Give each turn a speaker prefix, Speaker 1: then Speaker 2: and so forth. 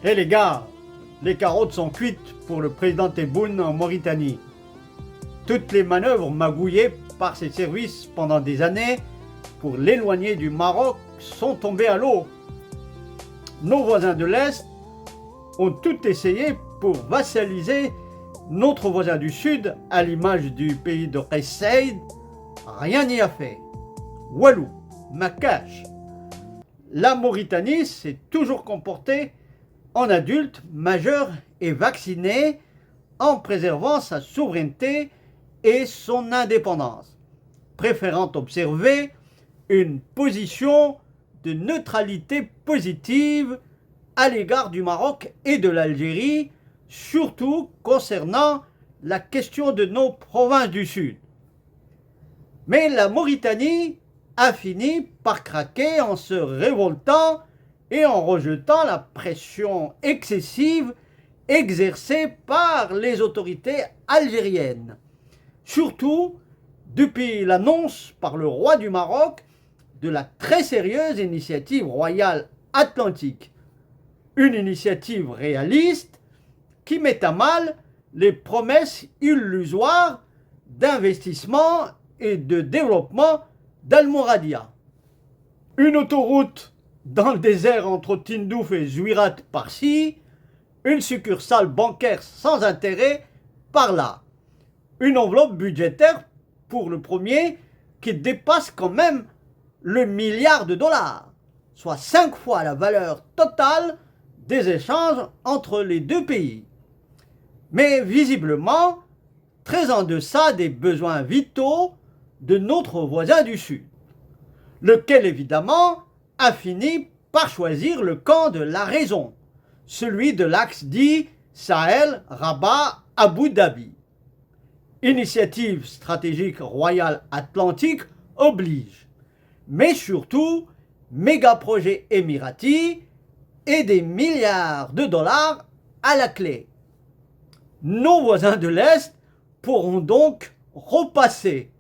Speaker 1: Eh les gars, les carottes sont cuites pour le président Tebboune en Mauritanie. Toutes les manœuvres magouillées par ses services pendant des années pour l'éloigner du Maroc sont tombées à l'eau. Nos voisins de l'Est ont tout essayé pour vassaliser notre voisin du Sud à l'image du pays de Kais Saïd. Rien n'y a fait. Walou, Makache. La Mauritanie s'est toujours comportée en adulte majeur et vacciné en préservant sa souveraineté et son indépendance, préférant observer une position de neutralité positive à l'égard du Maroc et de l'Algérie, surtout concernant la question de nos provinces du Sud. Mais la Mauritanie a fini par craquer en se révoltant et en rejetant la pression excessive exercée par les autorités algériennes, surtout depuis l'annonce par le roi du Maroc de la très sérieuse initiative royale atlantique, une initiative réaliste qui met à mal les promesses illusoires d'investissement et de développement d'Almoradia. Une autoroute dans le désert entre Tindouf et Zouirat par-ci, une succursale bancaire sans intérêt par-là, une enveloppe budgétaire pour le premier qui dépasse quand même le milliard de dollars, soit 5 fois la valeur totale des échanges entre les deux pays. Mais visiblement, très en deçà des besoins vitaux de notre voisin du Sud, lequel évidemment a fini par choisir le camp de la raison, celui de l'axe dit Sahel-Rabat-Abu Dhabi. Initiative stratégique royale atlantique oblige, mais surtout méga projet émirati et des milliards de dollars à la clé. Nos voisins de l'Est pourront donc repasser